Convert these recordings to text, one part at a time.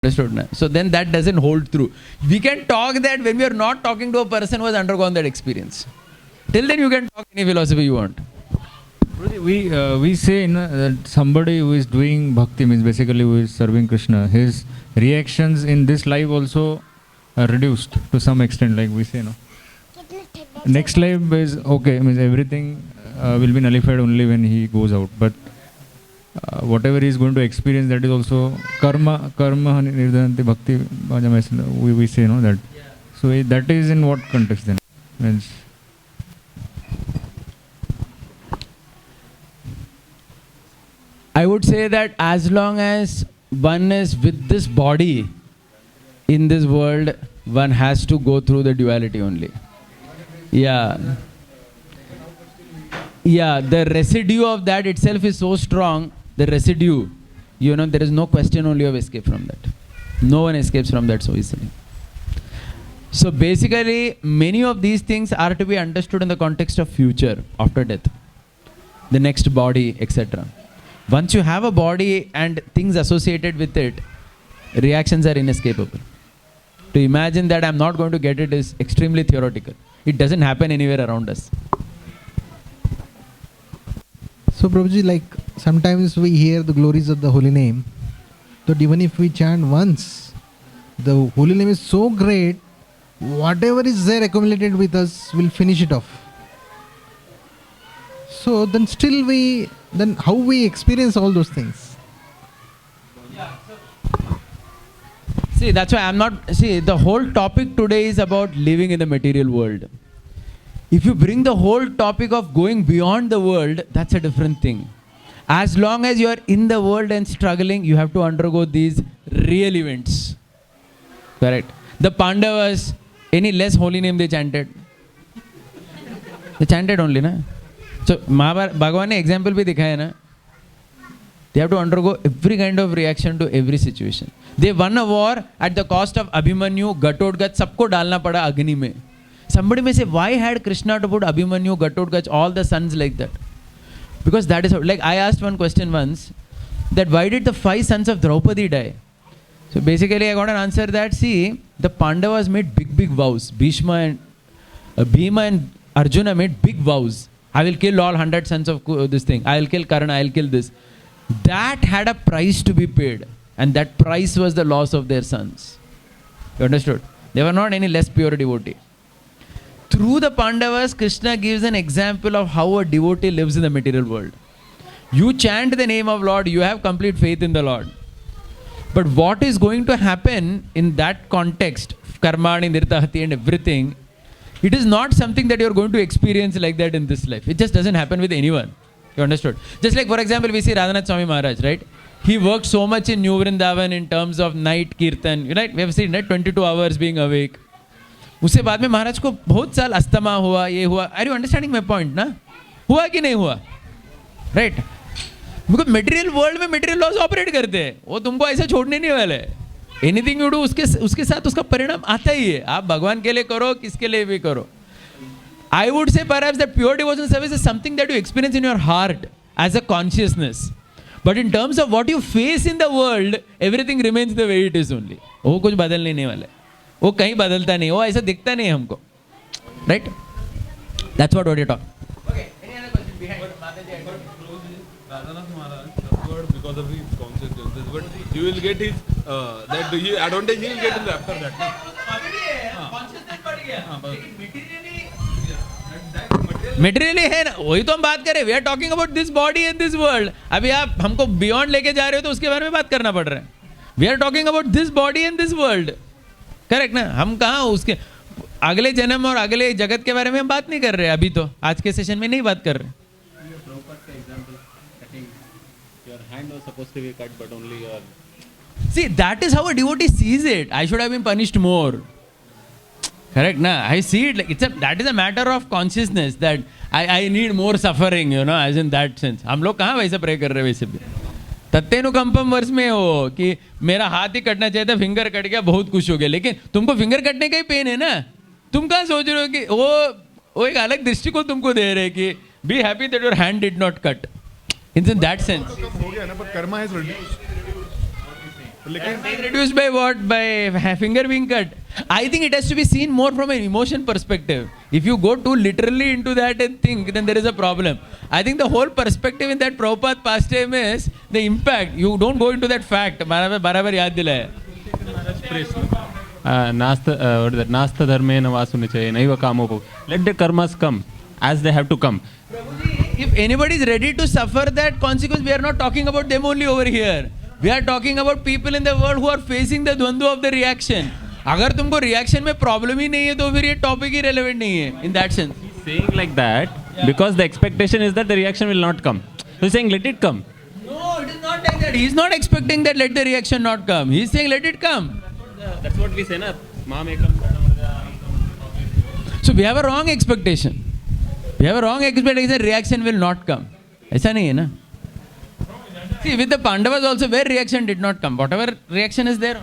Understood na? So then that doesn't hold true. We can talk that when we are not talking to a person who has undergone that experience. Till then you can talk any philosophy you want. We say that somebody who is doing bhakti, means basically who is serving Krishna, his reactions in this life also are reduced to some extent, like we say, no. Next life is okay, means everything will be nullified only when he goes out. But whatever he is going to experience, that is also karma nirdhanti bhakti. We say, no, that. So that is in what context then? Means I would say that as long as one is with this body in this world, one has to go through the duality only. Yeah. Yeah, the residue of that itself is so strong, the residue, there is no question only of escape from that. No one escapes from that so easily. So basically, many of these things are to be understood in the context of future, after death, the next body, etc. Once you have a body and things associated with it, reactions are inescapable. To imagine that I'm not going to get it is extremely theoretical. It doesn't happen anywhere around us. So Prabhuji, like sometimes we hear the glories of the holy name, but even if we chant once, the holy name is so great, whatever is there accumulated with us will finish it off. So then still then how we experience all those things? See, that's why the whole topic today is about living in the material world. If you bring the whole topic of going beyond the world, that's a different thing. As long as you are in the world and struggling, you have to undergo these real events. Correct. The Pandavas, any less holy name they chanted? They chanted only, na? So, Bhagavan ne example bhi dikhaya na? They have to undergo every kind of reaction to every situation. They won a war at the cost of Abhimanyu, Ghatotkacha, sabko dalna pada Agni mein. Somebody may say, why had Krishna to put Abhimanyu, Ghatotkacha, all the sons like that? Because that is how, like I asked one question once, that why did the 5 sons of Draupadi die? So basically I got an answer that, see, the Pandavas made big vows. Bhima and Arjuna made big vows. I will kill all 100 sons of this thing. I will kill Karna, I will kill this. That had a price to be paid. And that price was the loss of their sons. You understood? They were not any less pure devotee. Through the Pandavas, Krishna gives an example of how a devotee lives in the material world. You chant the name of Lord, you have complete faith in the Lord. But what is going to happen in that context, karmani, nirtahati and everything, it is not something that you are going to experience like that in this life. It just doesn't happen with anyone. You understood? Just like, for example, we see Radhanath Swami Maharaj, right? He worked so much in New Vrindavan in terms of night kirtan. Right? We have seen, right? 22 hours being awake. उससे बाद में महाराज को बहुत साल asthma हुआ, ये हुआ. Are you understanding my point, ना? हुआ कि नहीं हुआ? Right? Because material world में material laws operate करते हैं. वो तुमको ऐसा छोड़ने नहीं वाले. Anything you do, उसके साथ उसका परिणाम आता ही है. आप भगवान के लिए करो, किसके लिए भी करो. I would say perhaps that pure devotional service is something that you experience in your heart as a consciousness. But in terms of what you face in the world, everything remains the way it is only. वो कुछ बदलने नहीं वाला है. वो कहीं बदलता नहीं, वो ऐसा दिखता नहीं हमको. Right? That's what you're talking. Okay. Any other question behind? Radhanath Maharaj suffered because of his consequences, but you will get his that advantage he will get in the after that. Materially है ना, वही तो हम बात करें. We are talking about this body and this world. अभी आप हमको beyond लेके जा रहे हो तो उसके बारे में बात करना पड़ रहा है. We are talking about this body and this world. Correct ना? हम कहाँ उसके अगले जन्म और अगले जगत के बारे में हम बात नहीं कर रहे हैं. अभी तो आज के सेशन में नहीं बात कर रहे. See, that is how a devotee sees it. I should have been punished more. Correct na? I see it like that is a matter of consciousness that I need more suffering, as in that sense. हम लोग कहाँ वैसे pray कर रहे वैसे भी. तत्तेनुकंपम वर्ष में हो कि मेरा हाथ ही कटना चाहिए था, फिंगर कट गया, बहुत खुश हो गया. लेकिन तुमको फिंगर कटने का ही पेन है ना. तुम कहाँ सोच रहे हो कि वो एक अलग दृष्टिकोण तुमको दे रहे कि be happy that your hand did not cut. In that sense. हो गया ना, but karma has reduced. Reduced by what? By finger being cut. I think it has to be seen more from an emotion perspective. If you go too literally into that and think, then there is a problem. I think the whole perspective in that Prabhupada pastime is the impact. You don't go into that fact. बराबर याद दिलाया. नास्ता धर्मेण वासुनिचये नैव कामो भव. Let the karmas come as they have to come. If anybody is ready to suffer that consequence, we are not talking about them only over here. We are talking about people in the world who are facing the द्वंद्व of the reaction. अगर तुमको reaction में problem ही नहीं है तो फिर ये topic ही relevant नहीं है. In that sense. He's saying like that because the expectation is that the reaction will not come. So he's saying let it come. No, it is not like that. He is not expecting that let the reaction not come. He is saying let it come. That's what we say, na? Maam ekam. So we have a wrong expectation. We have a wrong expectation. Reaction will not come. ऐसा नहीं है ना? See, with the Pandavas also, where reaction did not come. Whatever reaction is there.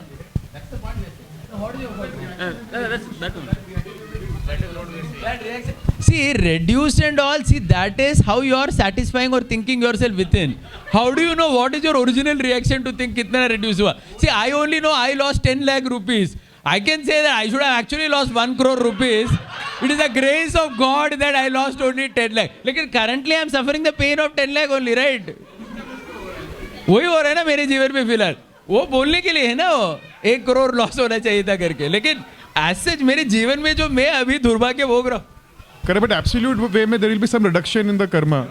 That's the point. See, reduced and all, see, that is how you are satisfying or thinking yourself within. How do you know what is your original reaction to think kitna reduce hua? See, I only know I lost 10 lakh rupees. I can say that I should have actually lost 1 crore rupees. It is the grace of God that I lost only 10 lakh. Like currently I am suffering the pain of 10 lakh only, right? वही हो रहा है ना मेरे जीवन में फिलहाल. वो बोलने के लिए है ना वो 1 करोड़ लॉस होना चाहिए था करके. लेकिन as such मेरे जीवन में जो मैं अभी दुर्भाग्य भोग रहा हूँ. Correct, but absolute way में there will be some reduction in the karma.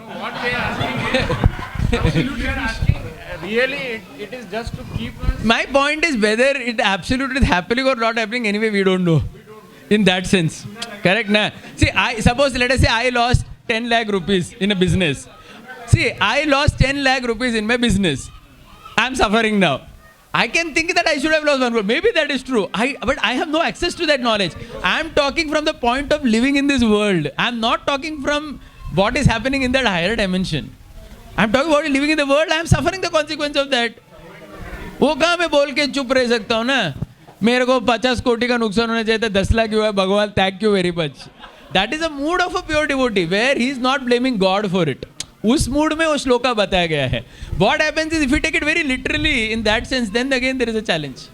Really, it is just to keep us. My point is whether it absolutely is happening or not happening, anyway we don't know. In that sense. Correct, na? See, suppose let us say I lost 10 lakh rupees in a business. See, I lost 10 lakh rupees in my business. I am suffering now. I can think that I should have lost 1 crore. Maybe that is true. But I have no access to that knowledge. I am talking from the point of living in this world. I am not talking from what is happening in that higher dimension. I am talking about living in the world. I am suffering the consequence of that. वो कहाँ मैं बोल के चुप रह सकता हूँ ना. मेरे को 50 कोटी का नुकसान होना चाहिए था 10 लाख हुआ है भगवान thank you very much. That is a mood of a pure devotee where he is not blaming God for it. उस मूड में वो श्लोका बताया गया है. What happens is if you take it very literally in that sense, then again there is a challenge.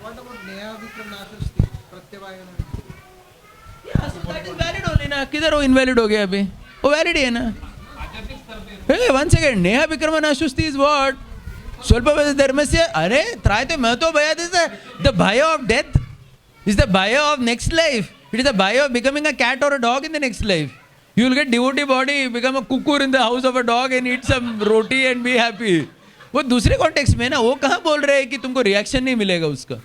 What about Neha Vikram Nashasti? Pratyavayana? Yeah, so that is valid only ना. किधर वो invalid हो गया अभी? वो valid ही है ना. Hey, one second. Neha Vikram Nashasti is what? Swalpa dharmasya. अरे त्रायते महतो भयात् is the bhaya of death. Is the bhaya of next life. It is the bhaya of becoming a cat or a dog in the next life. You will get devotee body, become a kukur in the house of a dog and eat some roti and be happy. वो दूसरे context में ना वो कहाँ बोल रहे हैं कि तुमको रिएक्शन नहीं मिलेगा उसका.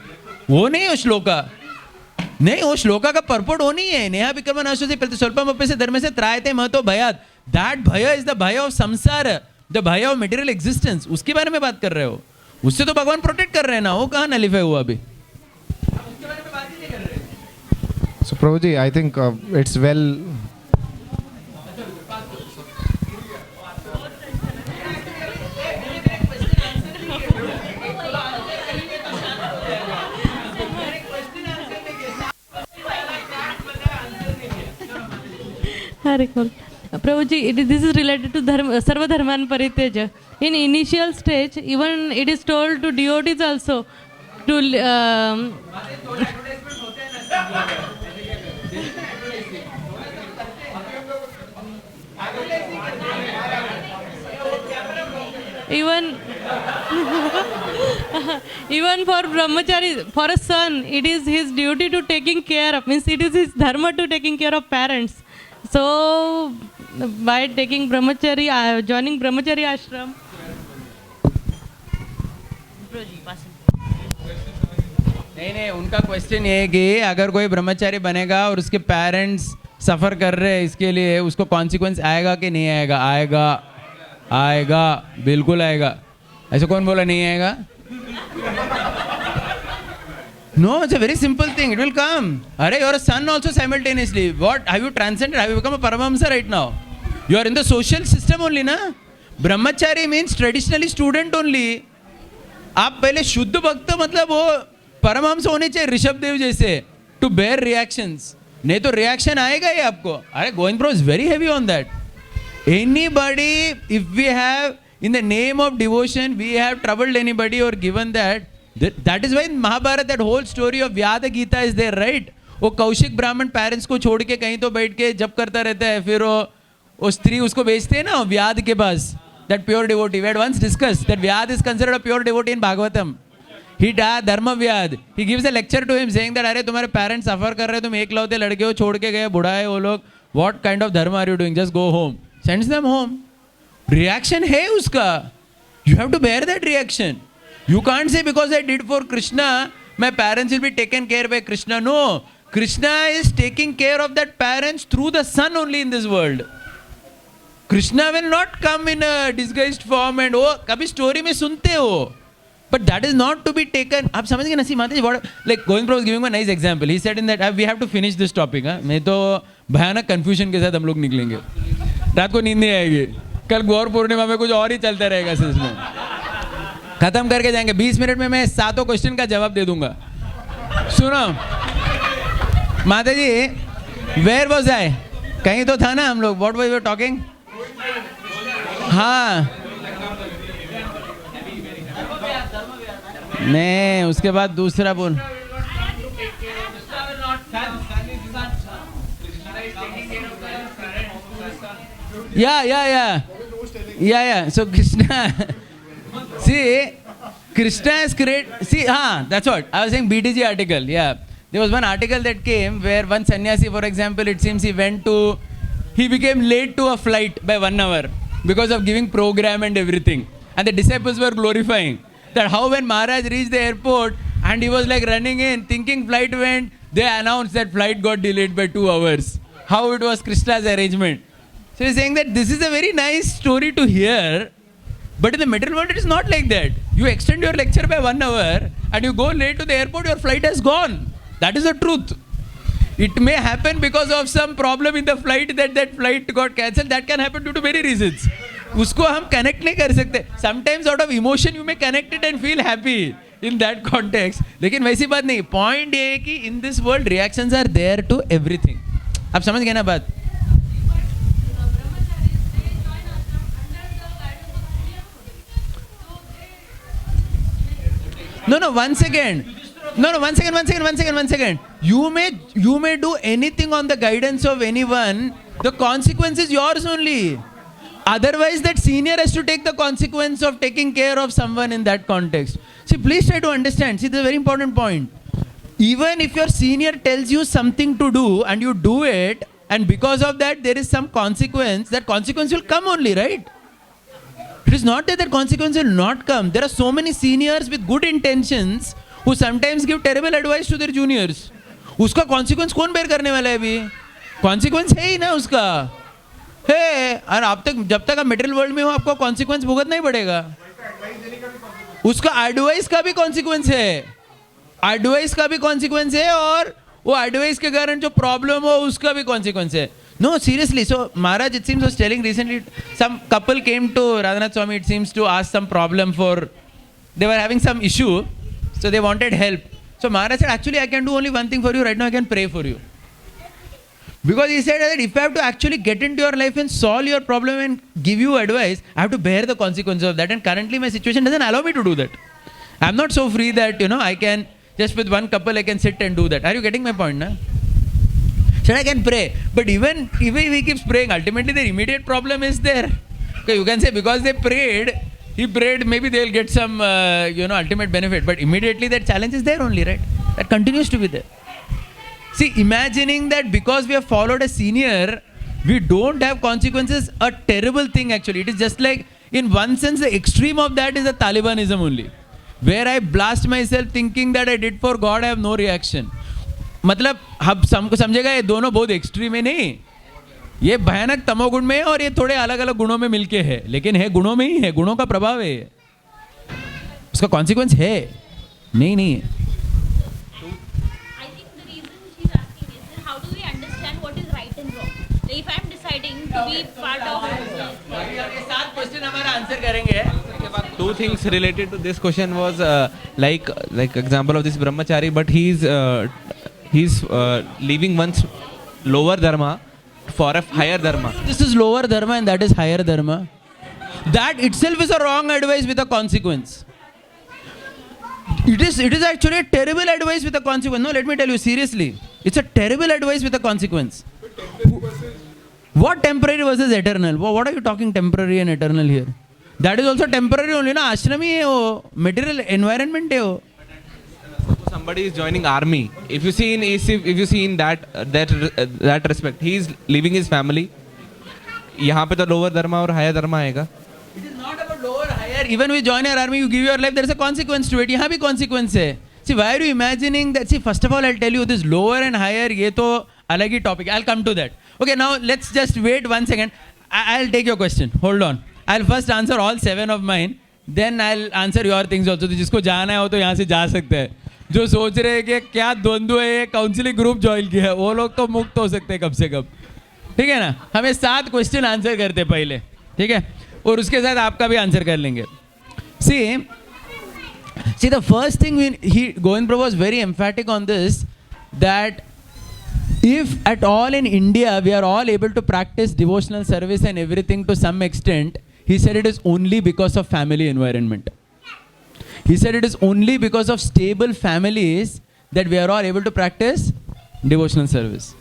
वो नहीं है श्लोका. नहीं वो श्लोका का पर्पट वो नहीं है. नेहा विक्रम नाशोसी स्वल्पम अपि से धर्म से त्रायते महतो भयात्. दैट भय इज द भय ऑफ संसार, द भय ऑफ मटेरियल एग्जिस्टेंस. उसके बारे में बात कर रहे हो. उससे तो भगवान प्रोटेक्ट कर रहे हैं ना. वो कहाँ नलिफाई हुआ अभी. So Prabhuji, I think it's well. Prabhuji, this is related to Sarva Dharman Parityaja. In initial stage, even it is told to devotees also to even for brahmachari, for a son, it is his duty to taking care of, means it is his dharma to taking care of parents. So by taking brahmachari, joining brahmachari ashram. नहीं उनका question ये है कि अगर कोई ब्रह्मचारी बनेगा और उसके पेरेंट्स सफ़र कर रहे हैं इसके लिए उसको कॉन्सिक्वेंस आएगा कि नहीं आएगा. आएगा आएगा बिल्कुल आएगा. ऐसे कौन बोला नहीं आएगा. No, it's a very simple thing. It will come. Arey, you're a son also simultaneously. What? Have you transcended? Have you become a Paramahamsa right now? You are in the social system only, na? Brahmachari means traditionally student only. आप पहले शुद्ध भक्त मतलब वो परमहंस होने चाहिए ऋषभ देव जैसे to bear reactions. नहीं तो reaction आएगा ही आपको. अरे Govind Bro is very heavy on that. Anybody, if we have in the name of devotion, we have troubled anybody or given that, That is why in Mahabharata that whole story of Vyada Gita is there, right? वो कौशिक ब्राह्मण parents को छोड़ के कहीं तो बैठ के जब करता रहता है, फिर वो स्त्री उसको भेजते हैं ना व्याद के पास. That pure devotee. We had once discussed that Vyad is considered a pure devotee in Bhagavatam. He died Dharma Vyad. He gives a lecture to him saying that अरे तुम्हारे पेरेंट्स सफर कर रहे हो, तुम एकलौते लड़के हो, छोड़ के गए, बुढ़ा है वो लोग. What kind of dharma are you doing? Just go home. Sends them home. Reaction है उसका. You have to bear that reaction. You can't say because I did for Krishna, my parents will be taken care by Krishna. No. Krishna is taking care of that parents through the son only in this world. Krishna will not come in a disguised form and oh, कभी story में सुनते हो. But that is not to be taken. आप समझ गए ना सी माता जी? What like Govind Prabhu was giving a nice example. He said in that we have to finish this topic. नहीं तो भयानक confusion के साथ हम लोग निकलेंगे. रात को नींद नहीं आएगी. कल गौर पूर्णिमा में कुछ और ही चलता रहेगा सिलसिले में. खत्म करके जाएंगे. 20 मिनट में मैं 7 क्वेश्चन का जवाब दे दूंगा. सुनो माता जी, where was I? कहीं तो था ना हम लोग. What were we talking? हाँ नहीं, उसके बाद दूसरा बोल. Yeah. So Krishna, see, Krishna is great. See, that's what I was saying. BTG article. Yeah, there was one article that came where one sannyasi, for example, it seems he became late to a flight by 1 hour because of giving program and everything, and the disciples were glorifying that how when Maharaj reached the airport and he was like running in thinking flight went, they announced that flight got delayed by 2 hours. How it was Krishna's arrangement. So he's saying that this is a very nice story to hear, but in the material world it is not like that. You extend your lecture by 1 hour and you go late to the airport, your flight has gone. That is the truth. It may happen because of some problem in the flight that flight got cancelled. That can happen due to many reasons. उसको हम connect नहीं कर सकते. Sometimes out of emotion you may connect it and feel happy in that context. लेकिन वैसी बात नहीं. Point ये है कि in this world reactions are there to everything. आप समझ गए ना बात? No, one second. One second. You may do anything on the guidance of anyone. The consequence is yours only. Otherwise, that senior has to take the consequence of taking care of someone in that context. See, please try to understand. See, this is a very important point. Even if your senior tells you something to do and you do it, and because of that there is some consequence, that consequence will come only, right? It is not that consequence will not come. There are so many seniors with good intentions who sometimes give terrible advice to their juniors. उसका consequence कौन bear करने वाला है अभी? Consequence है ही ना उसका. है, और आप तक जब तक आप material world में हो आपको consequence भुगतना ही पड़ेगा. उसका advice का भी consequence है. Advice का भी consequence है और वो advice के कारण जो problem हो उसका भी consequence है. No, seriously. So Maharaj, it seems, was telling recently, some couple came to Radhanath Swami, it seems, to ask some problem for, they were having some issue, so they wanted help. So Maharaj said, actually I can do only one thing for you right now, I can pray for you. Because he said that if I have to actually get into your life and solve your problem and give you advice, I have to bear the consequences of that, and currently my situation doesn't allow me to do that. I'm not so free that, I can, just with one couple I can sit and do that. Are you getting my point, na? Said I can pray, but even if he keeps praying, ultimately the immediate problem is there. Okay, you can say because he prayed, maybe they'll get some, ultimate benefit, but immediately that challenge is there only, right? That continues to be there. See, imagining that because we have followed a senior, we don't have consequences, a terrible thing actually. It is just like, in one sense, the extreme of that is the Talibanism only, where I blast myself thinking that I did for God, I have no reaction. मतलब हम सबको समझेगा ये दोनों बहुत extreme है नहीं, ये भयानक तमोगुण में है और ये थोड़े अलग अलग गुणों में मिलके है, लेकिन है गुणों में ही है, गुणों का प्रभाव है, उसका कॉन्सिक्वेंस है नहीं है. I think the reason she's asking is how do we understand what is right and wrong? If I'm deciding to be part of ये 7 क्वेश्चन हमारा आंसर करेंगे. Two things related to this question was like example of this brahmachari, but he's leaving one's lower dharma for a higher dharma. This is lower dharma and that is higher dharma. That itself is a wrong advice with a consequence. It is actually a terrible advice with a consequence. No, let me tell you seriously. It's a terrible advice with a consequence. What temporary versus eternal? What are you talking temporary and eternal here? That is also temporary only, na? Ashrami hai wo, material environment hai wo. Somebody is joining army. If you see in that respect, he is leaving his family. यहाँ पे तो lower dharma और higher dharma आएगा. It is not about lower, higher. Even we join your army, you give your life, there is a consequence to it. यहाँ भी consequence है. See, why are you imagining that? See, first of all, I'll tell you this lower and higher, ये तो अलग ही topic. I'll come to that. Okay, now let's just wait 1 second. I'll take your question. Hold on. I'll first answer all 7 of mine. Then I'll answer your things also. तो जिसको जाना है वो तो यहाँ से जा सकते हैं. जो सोच रहे हैं कि क्या द्वंद्व है, काउंसिलिंग ग्रुप ज्वाइन किया है, वो लोग तो मुक्त हो सकते हैं कब से कब. ठीक है ना. हमें 7 क्वेश्चन आंसर करते पहले. ठीक है. और उसके साथ आपका भी आंसर कर लेंगे. See, the first thing Govind Prabhu was very emphatic on this, that if at all in India we are all able to practice devotional service and everything to some extent, he said it is only because of family environment. He said it is only because of stable families that we are all able to practice devotional service.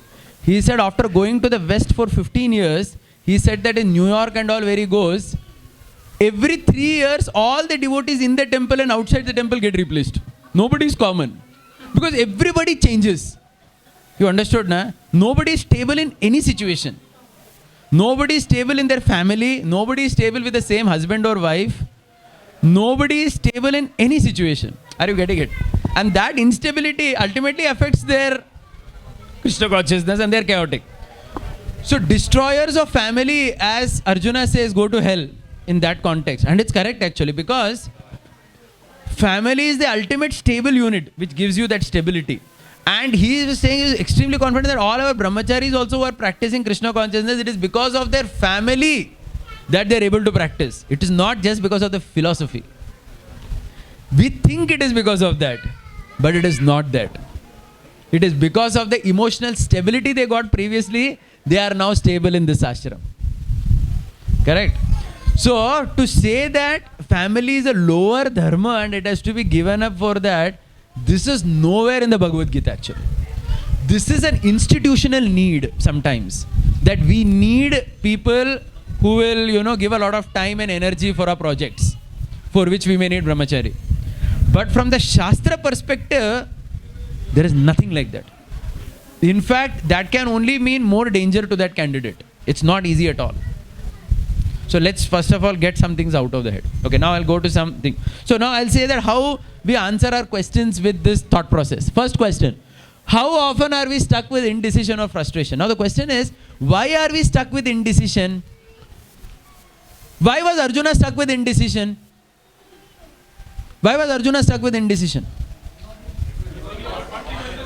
He said after going to the West for 15 years, he said that in New York and all where he goes, every 3 years, all the devotees in the temple and outside the temple get replaced. Nobody is common. Because everybody changes. You understood, na? Nobody is stable in any situation. Nobody is stable in their family. Nobody is stable with the same husband or wife. Nobody is stable in any situation. Are you getting it? And that instability ultimately affects their Krishna consciousness and they are chaotic. So destroyers of family, as Arjuna says, go to hell in that context. And it's correct actually, because family is the ultimate stable unit which gives you that stability. And he is saying, he is extremely confident that all our brahmacharis also who are practicing Krishna consciousness, it is because of their family that they are able to practice. It is not just because of the philosophy. We think it is because of that, but it is not that. It is because of the emotional stability they got previously, they are now stable in this ashram. Correct? So, to say that family is a lower dharma and it has to be given up for that, this is nowhere in the Bhagavad Gita actually. This is an institutional need sometimes. That we need people who will, give a lot of time and energy for our projects, for which we may need brahmachari. But from the Shastra perspective, there is nothing like that. In fact, that can only mean more danger to that candidate. It's not easy at all. So let's first of all get some things out of the head. Okay, now I'll go to something. So now I'll say that how we answer our questions with this thought process. First question, how often are we stuck with indecision or frustration? Now the question is, why are we stuck with indecision? Why was Arjuna stuck with indecision? Why was Arjuna stuck with indecision?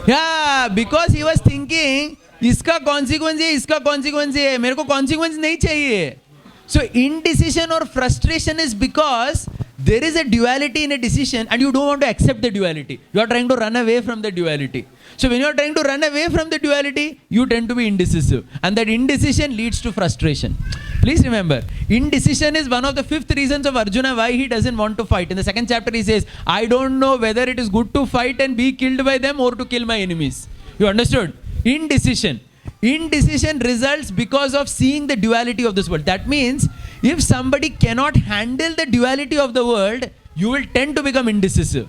Yeah, because he was thinking, इसका consequence है, इसका consequence है, मेरे को consequence नहीं चाहिए. So indecision or frustration is because there is a duality in a decision and you don't want to accept the duality. You are trying to run away from the duality. So when you are trying to run away from the duality, you tend to be indecisive. And that indecision leads to frustration. Please remember, indecision is one of the 5th reasons of Arjuna why he doesn't want to fight. In the 2nd chapter he says, I don't know whether it is good to fight and be killed by them or to kill my enemies. You understood? Indecision. Indecision results because of seeing the duality of this world. That means, if somebody cannot handle the duality of the world, you will tend to become indecisive.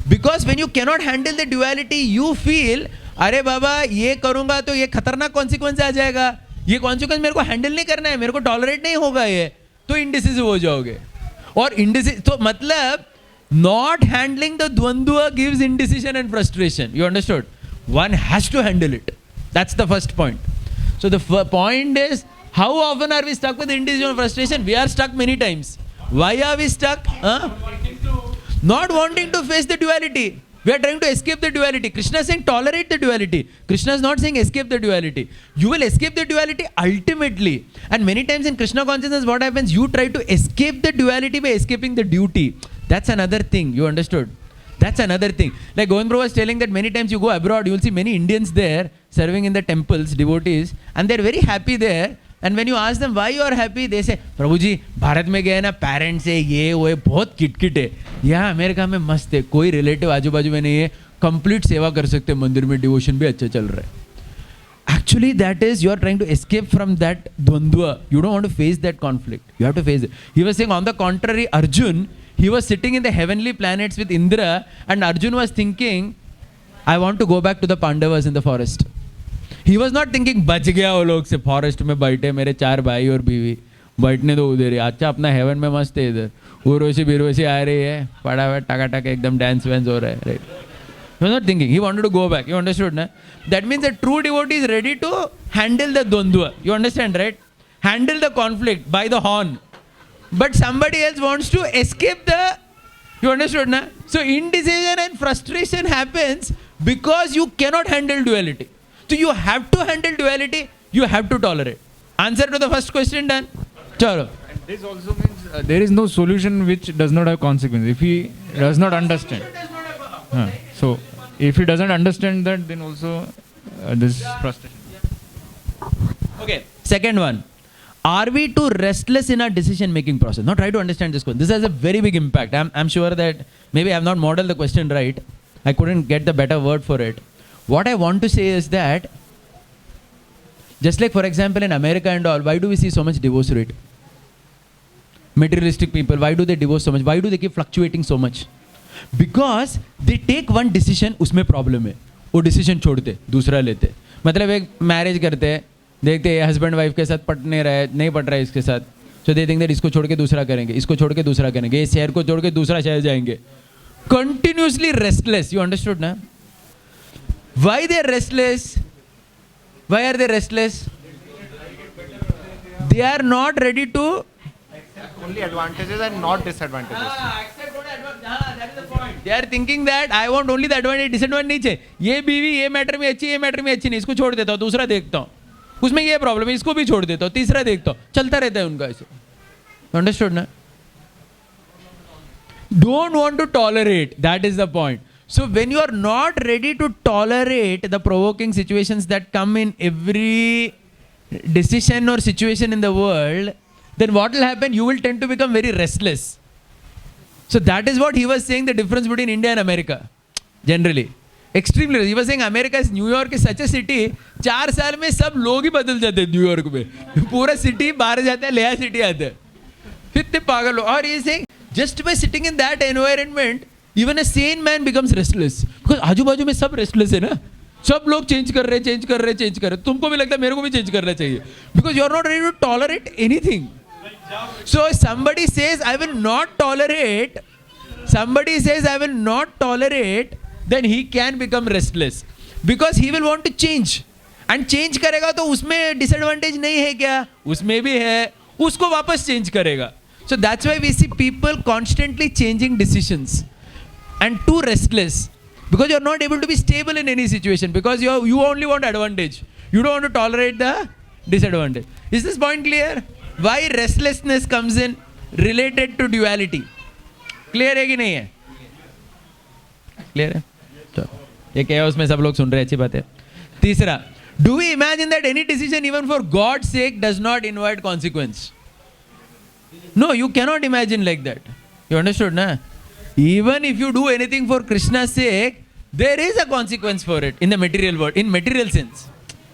Because when you cannot handle the duality, you feel, अरे बाबा ये करूँगा तो ये खतरनाक consequence आ जाएगा, ये consequence मेरे को handle नहीं करना है, मेरे को tolerate नहीं होगा ये, तो indecisive हो जाओगे. और indecisive, तो मतलब not handling the dvandva gives indecision and frustration. You understood? One has to handle it. That's the first point. So the point is, how often are we stuck with indecision and frustration? We are stuck many times. Why are we stuck? Not wanting to face the duality. We are trying to escape the duality. Krishna is saying tolerate the duality. Krishna is not saying escape the duality. You will escape the duality ultimately. And many times in Krishna consciousness, what happens? You try to escape the duality by escaping the duty. That's another thing. You understood? That's another thing. Like Govind Prabhu was telling that many times you go abroad, you will see many Indians there serving in the temples, devotees, and they're very happy there. And when you ask them why you are happy, they say, प्रभु जी भारत में गए ना, parents है, ये वो है, बहुत किटकिट है. यहाँ अमेरिका में मस्त है, कोई रिलेटिव आजू बाजू में नहीं है, कंप्लीट सेवा कर सकते हैं मंदिर में, डिवोशन भी अच्छा चल रहा है. Actually, that is, you are trying to escape from that dvandva. You don't want to face that conflict. You have to face it. He was saying, on the contrary, Arjun, he was sitting in the heavenly planets with Indra, and Arjun was thinking, I want to go back to the Pandavas in the forest. He was not thinking, बच गया वो लोग से, forest में बैठे मेरे 4 भाई और बीवी, बैठने दो उधर ही, अच्छा अपना हेवन में मस्त है इधर, उर्वशी बिरवशी आ रही है, पड़ा हुआ टका टका एकदम डांस वैंस हो रहा है, right. He was not thinking. He wanted to go back. You understood, na? That means a true devotee is ready to handle the dvandva. You understand, right? Handle the conflict by the horn. But somebody else wants to escape the... You understood, na? So indecision and frustration happens because you cannot handle duality. So you have to handle duality. You have to tolerate. Answer to the first question done. Chalo. And this also means there is no solution which does not have consequence. If he does not understand. So if he doesn't understand that, then also this frustration. Okay, second one. Are we too restless in our decision making process? Now try to understand this question. This has a very big impact. I'm sure that maybe I have not modeled the question right. I couldn't get the better word for it. What I want to say is that, just like for example in America and all, why do we see so much divorce rate? Materialistic people, why do they divorce so much? Why do they keep fluctuating so much? Because they take one decision, उसमें problem है, वो decision छोड़ते, दूसरा लेते. मतलब एक marriage करते हैं, देखते हैं हस्बैंड वाइफ के साथ पट नहीं रहा है, नहीं पट रहा है इसके साथ, सो दे थिंक दैट इसको छोड़ के दूसरा करेंगे, इसको छोड़ के दूसरा करेंगे, इस शहर को छोड़ के दूसरा शहर जाएंगे. Continuously restless. यू अंडरस्टूड ना? Why they are restless? Why are they restless? They are not ready to only advantages and not disadvantages. That is the point. They are thinking that I want only the advantage, disadvantage है. ये बीवी ये matter में अच्छी, ये matter में अच्छी नहीं, इसको छोड़ देता हूँ, दूसरा देखता हूँ. उसमें ये प्रॉब्लम है, इसको भी छोड़ देता हूँ, तीसरा देखता हूँ. चलता रहता है उनका ऐसे. Understood ना? Don't want to tolerate. That is the point. So when you are not ready to tolerate the provoking situations that come in every decision or situation in the world, then what will happen? You will tend to become very restless. So that is what he was saying, the difference between India and America. Generally. Extremely. He was saying America is, New York is such a city, 4 साल में सब लोग ही बदल जाते हैं New York में. पूरा city बाहर जाता है, नया सिटी आता है. कितने पागल हो. और ये saying, just by sitting in that environment, even a sane man becomes restless. Because आजू बाजू में सब restless है ना. सब लोग चेंज कर रहे, चेंज कर रहे, चेंज कर रहे. तुमको भी लगता है मेरे को भी चेंज करना चाहिए. Because you are not ready to tolerate anything. So somebody says, I will not tolerate, somebody says, I will not tolerate, then he can become restless. Because he will want to change. And change करेगा तो उसमें disadvantage नहीं है क्या? उसमें भी है. उसको वापस change करेगा. So that's why we see people constantly changing decisions. And too restless. Because you are not able to be stable in any situation. Because you only want advantage. You don't want to tolerate the disadvantage. Is this point clear? Why restlessness comes in related to duality? Clear है कि नहीं है? Clear है? चलो, ये chaos में सब लोग सुन रहे हैं, अच्छी बात है. तीसरा, do we imagine that any decision even for God's sake does not invite consequence? No, you cannot imagine like that. You understood, na? Even if you do anything for Krishna's sake, there is a consequence for it in the material world, in material sense.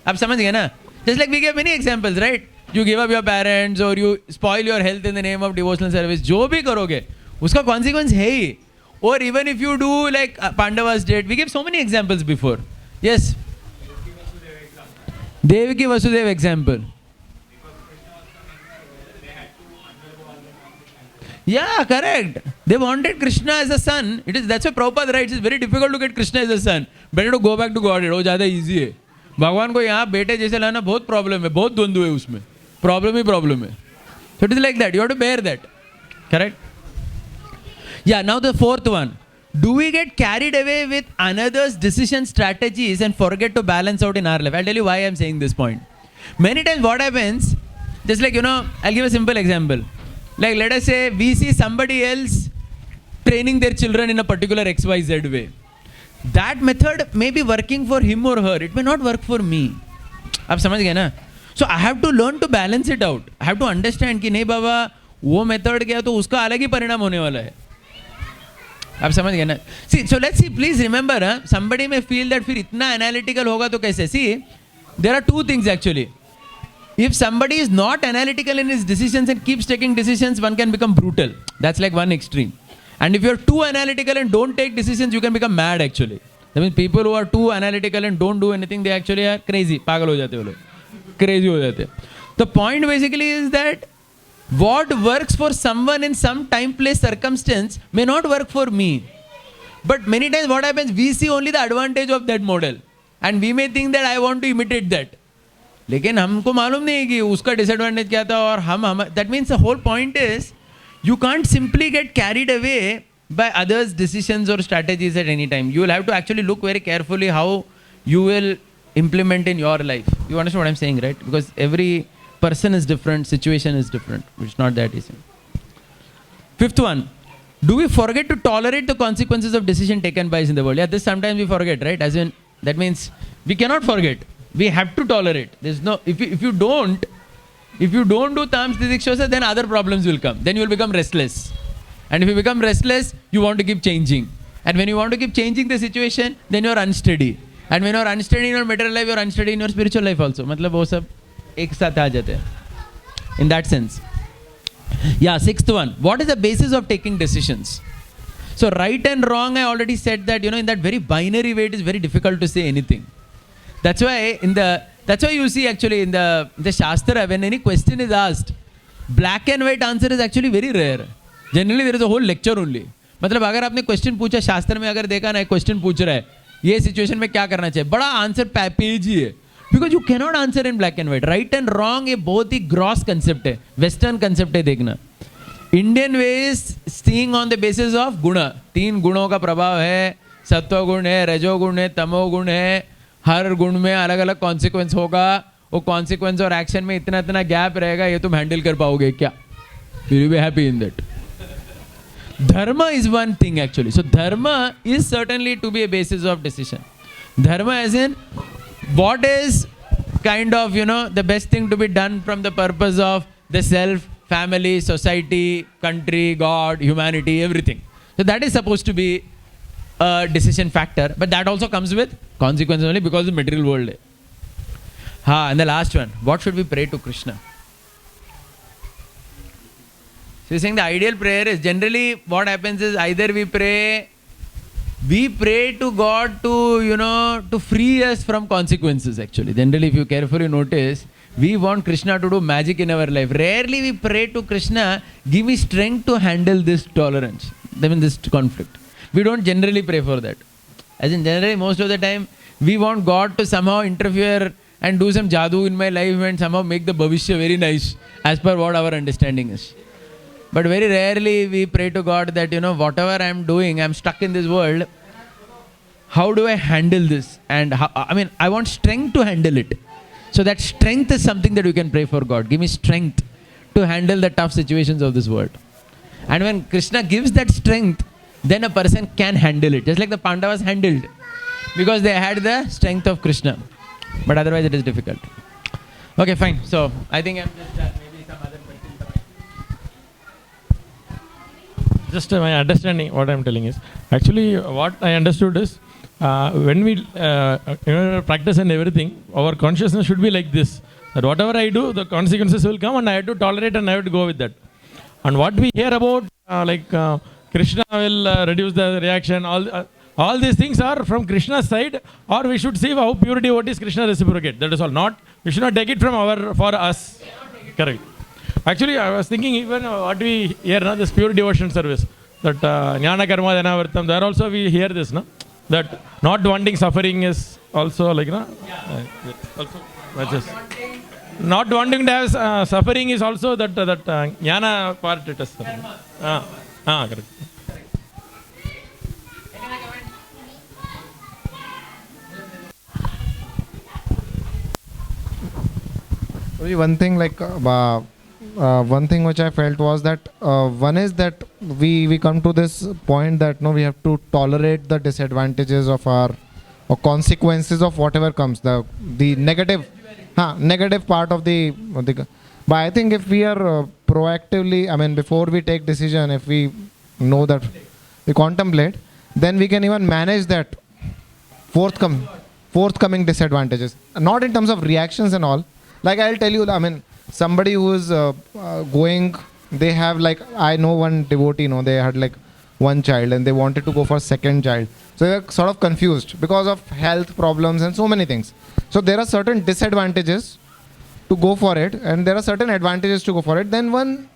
आप समझ गए ना? Just like we gave many examples, right? You give up your parents or you spoil your health in the name of devotional service. जो भी करोगे, उसका consequence है ही. Or even if you do like Pandavas did, we gave so many examples before. Yes. Devaki Vasudeva example. Yeah, correct. They wanted Krishna as a son. That's why Prabhupada writes, it's very difficult to get Krishna as a son. Better to go back to Godhead. वो ज़्यादा easy है. भगवान को यहाँ बेटे जैसे लाना बहुत प्रॉब्लम है, बहुत द्वंद्व है उसमें. प्रॉब्लम ही प्रॉब्लम है. So it is like that. You have to bear that. Correct? Yeah, now the fourth one. Do we get carried away with another's decision strategies and forget to balance out in our life? I'll tell you why I'm saying this point. Many times what happens, just like, I'll give a simple example. Like let us say we see somebody else training their children in a particular XYZ way. That method may be working for him or her. It may not work for me. आप समझ गए ना? So I have to learn to balance it out. I have to understand कि नहीं बाबा वो method गया तो उसका अलग ही परिणाम होने वाला है. आप समझ गए ना? See, so let's see, please remember, somebody may feel that फिर इतना analytical होगा तो कैसे? See, there are two things actually. If somebody is not analytical in his decisions and keeps taking decisions, one can become brutal. That's like one extreme. And if you're too analytical and don't take decisions, you can become mad actually. That means people who are too analytical and don't do anything, they actually are crazy. पागल हो जाते वो लोग. Crazy हो जाते. The point basically is that what works for someone in some time, place, circumstance may not work for me. But many times what happens, we see only the advantage of that model. And we may think that I want to imitate that. लेकिन हमको मालूम नहीं है कि उसका disadvantage क्या था और हम that means the whole point is you can't simply get carried away by others' decisions or strategies at any time. You will have to actually look very carefully how you will implement in your life. You understand what I'm saying, right? Because every person is different, situation is different. It's not that easy. Fifth one, do we forget to tolerate the consequences of decision taken by us in the world? Yeah, this sometimes we forget, right? As in, that means we cannot forget. We have to tolerate. There's no, if you don't do Tam's Didikshasa, then other problems will come. Then you will become restless. And if you become restless, you want to keep changing. And when you want to keep changing the situation, then you are unsteady. And when you are unsteady in your material life, you are unsteady in your spiritual life also. मतलब वो सब एक साथ आ जाते हैं. In that sense. Yeah, sixth one. What is the basis of taking decisions? So right and wrong, I already said that, in that very binary way, it is very difficult to say anything. That's why you see actually in the Shastra, when any question is asked, black and white answer is actually very rare. Generally there is a whole lecture only. मतलब अगर आपने question पूछा शास्त्र में, अगर देखा ना question पूछ रहा है ये सिचुएशन में क्या करना चाहिए, बड़ा आंसर पेज ही है. Because you cannot answer in black and white. Right and wrong ये बहुत ही ग्रॉस कंसेप्ट है, वेस्टर्न कंसेप्ट है. देखना Indian way is seeing on the basis of गुण. 3 गुणों का प्रभाव है, सत्व गुण है, रजोगुण है, तमोगुण है. हर गुण में अलग अलग कॉन्सिक्वेंस होगा. वो कॉन्सिक्वेंस और एक्शन में इतना इतना गैप रहेगा, ये तुम हैंडल कर पाओगे क्या? You will be happy in that. Dharma is one thing actually. So dharma is certainly to be a basis of decision. Dharma as in what is kind of, the best thing to be done from the purpose of the self, family, society, country, God, humanity, everything. So that is supposed to be a decision factor. But that also comes with consequences only because the material world. And the last one. What should we pray to Krishna? So you're saying the ideal prayer is generally what happens is either we pray to God to, to free us from consequences actually. Generally, if you carefully notice, we want Krishna to do magic in our life. Rarely we pray to Krishna, give me strength to handle this tolerance, this conflict. We don't generally pray for that. As in generally, most of the time, we want God to somehow interfere and do some jadoo in my life and somehow make the bhavishya very nice as per what our understanding is. But very rarely we pray to God that, whatever I am doing, I am stuck in this world. How do I handle this? And I want strength to handle it. So that strength is something that you can pray for God. Give me strength to handle the tough situations of this world. And when Krishna gives that strength, then a person can handle it. Just like the Pandavas handled. Because they had the strength of Krishna. But otherwise it is difficult. Okay, fine. So I think I'm just done. Just my understanding, what I'm telling is, actually what I understood is, when we practice and everything, our consciousness should be like this, that whatever I do, the consequences will come and I have to tolerate and I have to go with that. And what we hear about, Krishna will reduce the reaction, all these things are from Krishna's side, or we should see how pure devotees Krishna reciprocate. That is all. We should not take it from for us. Correct. Actually, I was thinking even what we hear now, this pure devotion service, that Jnana Karma Dhanavartam, there also we hear this, no? That not wanting suffering is also like, also matches. Not wanting to have suffering is also that Jnana part it is. Correct. One thing one thing which I felt was that one is that we come to this point that we have to tolerate the disadvantages of our or consequences of whatever comes, the negative negative part of the but I think if we are proactively, I mean, before we take decision, if we know that we contemplate, then we can even manage that forthcoming disadvantages. Not in terms of reactions and all. Like I'll tell you, I mean, somebody who is going, they have like, I know one devotee, they had like one child and they wanted to go for second child. So they were sort of confused because of health problems and so many things. So there are certain disadvantages to go for it and there are certain advantages to go for it. Then when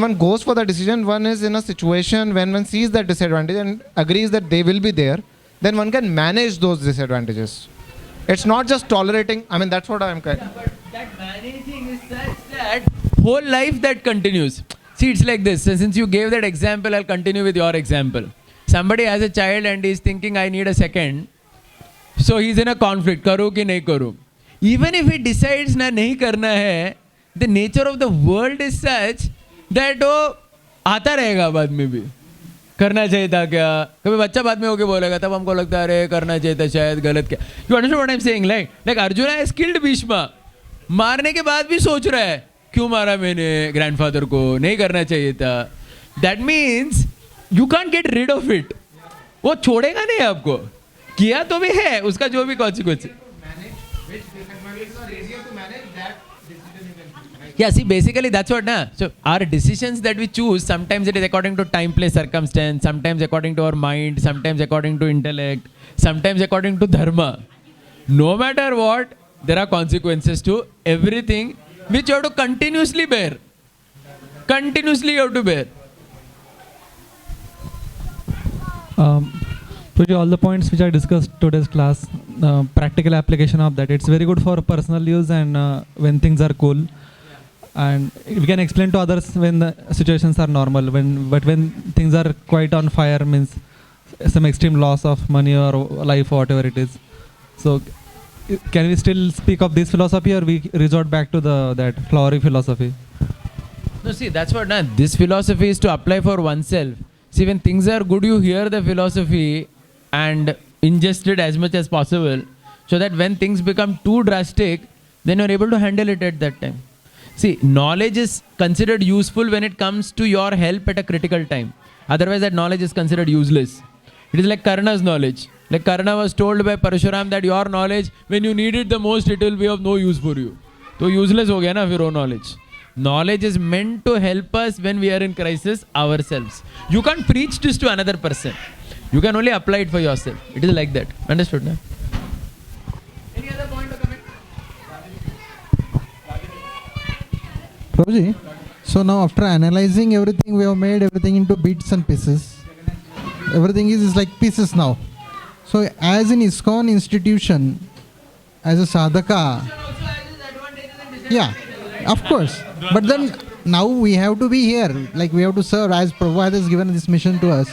one goes for the decision, one is in a situation when one sees that disadvantage and agrees that they will be there, then one can manage those disadvantages. It's not just tolerating. I mean, that's what I'm kind of. But that managing is such that whole life that continues. See, it's like this. Since you gave that example, I'll continue with your example. Somebody has a child and he's thinking, I need a second. So he's in a conflict. Karu ki nahi karu. Even if he decides na nahi karna hai, the nature of the world is such that वो आता रहेगा बाद में भी. करना चाहिए था क्या, कभी बच्चा बाद में होके बोलेगा, तब हमको लगता है अरे करना चाहिए था शायद, गलत क्या. You understand what I'm saying? Like Arjuna has killed Bhishma. मारने के बाद भी सोच रहा है क्यों मारा मैंने ग्रैंडफादर को, नहीं करना चाहिए था. That means you can't get rid of it. वो छोड़ेगा नहीं आपको, किया तो भी है उसका जो भी consequence. Yeah, see, basically that's what, so our decisions that we choose, sometimes it is according to time, place, circumstance, sometimes according to our mind, sometimes according to intellect, sometimes according to dharma. No matter what, there are consequences to everything which you have to continuously bear. Continuously you have to bear. All the points which I discussed today's class, practical application of that, it's very good for personal use and when things are cool. And we can explain to others when the situations are normal, but when things are quite on fire, means some extreme loss of money or life or whatever it is. So can we still speak of this philosophy or we resort back to that flowery philosophy? No, see, that's what, this philosophy is to apply for oneself. See, when things are good, you hear the philosophy and ingest it as much as possible, so that when things become too drastic, then you're able to handle it at that time. See, knowledge is considered useful when it comes to your help at a critical time. Otherwise, that knowledge is considered useless. It is like Karna's knowledge. Like Karna was told by Parshuram that your knowledge, when you need it the most, it will be of no use for you. So useless ho gaya na fir wo knowledge. Knowledge is meant to help us when we are in crisis ourselves. You can't preach this to another person. You can only apply it for yourself. It is like that. Understood, na? Any other point or comment? Prabhuji, so now after analyzing everything, we have made everything into bits and pieces. Everything is like pieces now. So as in ISKCON institution, as a sadhaka, yeah, of course. But then now we have to be here. Like we have to serve as Prabhupada has given this mission to us.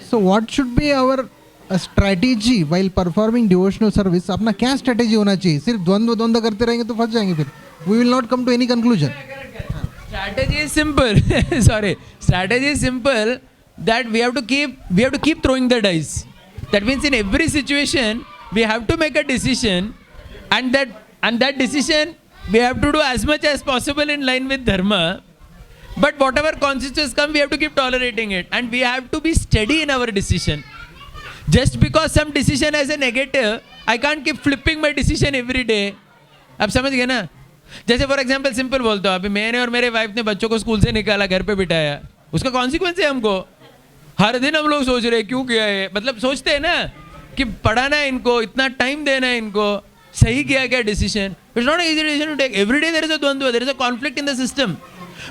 So what should be our strategy while performing devotional service? अपना क्या strategy होना चाहिए? सिर्फ द्वंद्व करते रहेंगे तो फंस जाएंगे फिर. We will not come to any conclusion. Strategy is simple. Sorry. Strategy is simple that we have to keep throwing the dice. That means in every situation we have to make a decision, and that decision we have to do as much as possible in line with dharma. But whatever consequences come, we have to keep tolerating it, and we have to be steady in our decision. Just because some decision has a negative, I can't keep flipping my decision every day. आप समझ गए ना? जैसे for example simple बोलता हूँ, अभी मैंने और मेरे वाइफ ने बच्चों को स्कूल से निकाला, घर पे बिठाया, उसका कॉन्सिक्वेंस है हमको. हर दिन हम लोग सोच रहे हैं क्यों किया है, मतलब सोचते हैं ना कि पढ़ाना है इनको, इतना टाइम देना है इनको, सही किया क्या decision. It's not easy decision to take. Every day there is a द्वंद्व, there is a conflict in the system.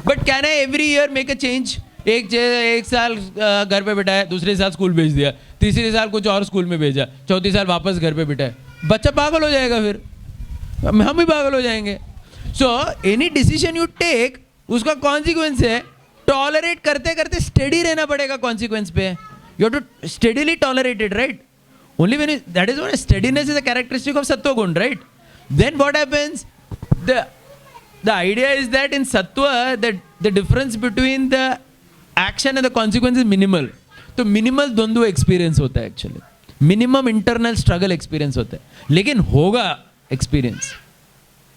But can I every year make a change? एक साल घर पे बिठाया, दूसरे साल स्कूल भेज दिया, तीसरे साल कुछ और स्कूल में भेजा, चौथी साल वापस घर पे बिठाया. बच्चा पागल हो जाएगा, फिर हम भी पागल हो जाएंगे. So any decision you take, उसका कॉन्सिक्वेंस है. टॉलरेट करते करते स्टेडी रहना पड़ेगा कॉन्सिक्वेंस पे. You have to steadily tolerate it, right? Only when that is what steadiness is a characteristic of sattva guna, right? Then what happens? The idea is that in sattva, the difference between the action and the consequence is minimal. तो minimal द्वंद्व experience होता है actually, minimum internal struggle experience होता है, लेकिन होगा experience.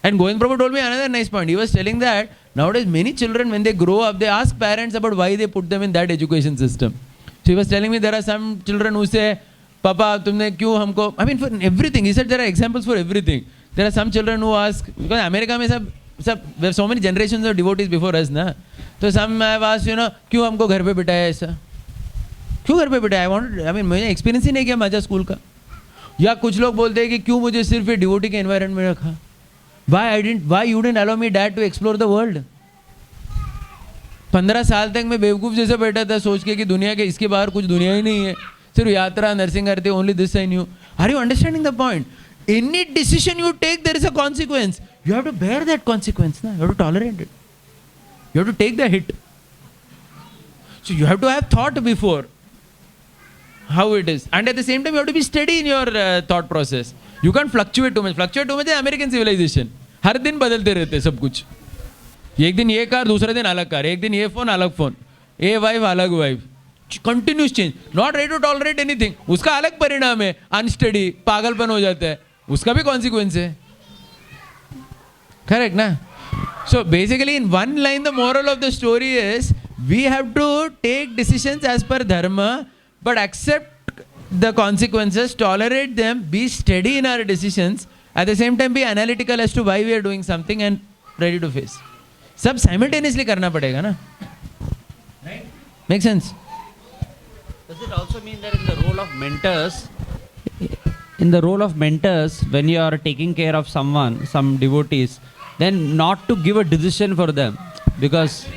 And Govind Prabhu told me another nice point. He was telling that nowadays many children, when they grow up, they ask parents about why they put them in that education system. So he was telling me there are some children who say, Papa, तुमने क्यों हमको, I mean for everything. He said there are examples for everything. There are some children who ask, because America में सब there are so many generations of devotees before us ना, तो some have asked, you know, क्यों हमको घर पे बिठाया ऐसा, क्यों घर पे बिठाया, I mean मैंने एक्सपीरियंस ही नहीं किया मजा स्कूल का. या कुछ लोग बोलते हैं कि क्यों मुझे सिर्फ ये डिवोटी के एनवायरनमेंट में रखा. Why you didn't allow me, Dad, to explore the world? 15 साल तक मैं बेवकूफ़ जैसे बैठा था सोच के कि दुनिया के इसके बाहर कुछ दुनिया ही नहीं है, सिर्फ यात्रा नर्सिंग करते, only this I knew. Are you understanding the point? Any decision you take, there is a consequence. You have to bear that consequence. Na? You have to tolerate it. You have to take the hit. So you have to have thought before how it is. And at the same time, you have to be steady in your thought process. You can't fluctuate too much. Fluctuate too much is American civilization. हर दिन बदलते रहते हैं सब कुछ. एक दिन ये car, दूसरे दिन अलग कार, एक दिन ये फ़ोन, अलग फ़ोन, ये वाइफ, अलग wife, continuous change, not ready to tolerate anything. उसका अलग परिणाम है, अनस्टडी, पागलपन हो जाता है, उसका भी कॉन्सिक्वेंस है. करेक्ट ना? So basically in one line the moral of the story is we have to take decisions as per dharma, but accept the consequences, tolerate them, be steady in our decisions, at the same time be analytical as to why we are doing something and ready to face. सब simultaneously करना पड़ेगा ना? Right? Make sense? Does it also mean that in the role of mentors, when you are taking care of someone, some devotees, then not to give a decision for them, because in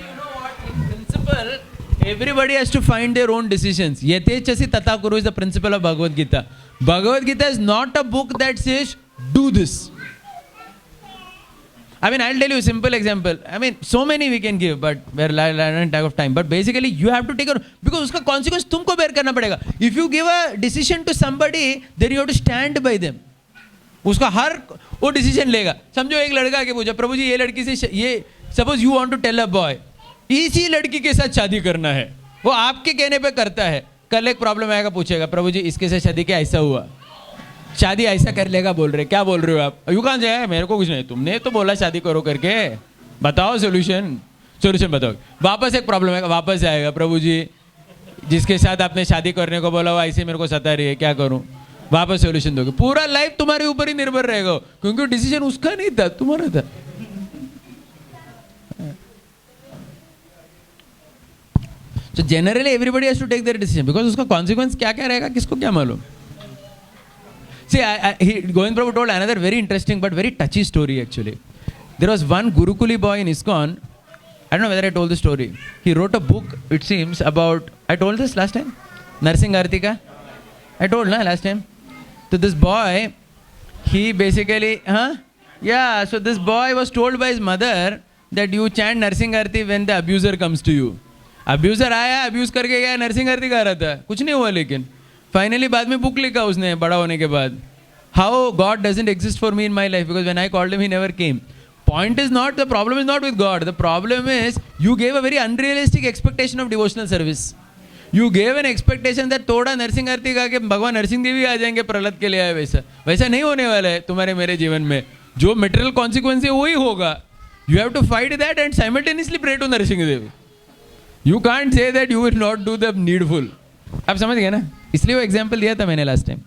principle everybody has to find their own decisions. Yatechasi tata kuru is the principle of Bhagavad Gita. Bhagavad Gita is not a book that says do this. I mean, I'll tell you a simple example. I mean, so many we can give, but we're running out of time. But basically, you have to take a, because उसका consequence तुमको bear करना पड़ेगा. If you give a decision to somebody, then you have to stand by them. उसका हर वो decision लेगा. समझो एक लड़का आके पूछा, प्रभु जी ये लड़की से ये, suppose you want to tell a boy, इसी लड़की के साथ शादी करना है, वो आपके कहने पे करता है. कल एक प्रॉब्लम आएगा, पूछेगा, प्रभु जी इसके साथ शादी क्या ऐसा हुआ, शादी ऐसा कर लेगा, बोल रहे, क्या बोल रहे हो आप? यू कहाँ जाए, मेरे को कुछ नहीं, तुमने तो बोला शादी करो करके, बताओ सोल्यूशन बताओ. वापस एक प्रॉब्लम आएगा, वापस आएगा, प्रभु जी जिसके साथ आपने शादी करने को बोला वो ऐसे मेरे को सता रही है, क्या करूं? वापस सोल्यूशन दोगे. पूरा लाइफ तुम्हारे ऊपर ही निर्भर रहेगा, क्योंकि डिसीजन उसका नहीं था, तुम्हारा था. So generally everybody has to take their decision, because उसका consequence क्या क्या रहेगा किसको क्या मालूम. See, Govind Prabhu told another very interesting but very touchy story actually. There was one Gurukuli boy in ISKCON. I don't know whether I told the story. He wrote a book, it seems, about, I told this last time? Narsing Artika? I told last time. So this boy, he basically, yeah, so this boy was told by his mother that you chant Narsing Arti when the abuser comes to you. Abuser आया, abuse करके गया, Narsing Arti गा रहा था. कुछ नहीं हुआ लेकिन. Finally बाद में book लिखा उसने बड़ा होने के बाद. How God doesn't exist for me in my life, because when I called him he never came. Point is not, the problem is not with God. The problem is you gave a very unrealistic expectation of devotional service. You gave an expectation that थोड़ा नरसिंह आरती गा के भगवान नरसिंह देवी आ जाएंगे प्रहलाद के लिए आए, वैसा नहीं होने वाला है तुम्हारे मेरे जीवन में. जो material consequence है वही होगा. You have to fight that and simultaneously pray to Narasimha Devi. You can't say that you will not do the needful. आप समझ गए ना? इसलिए वो एग्जाम्पल दिया था मैंने last time.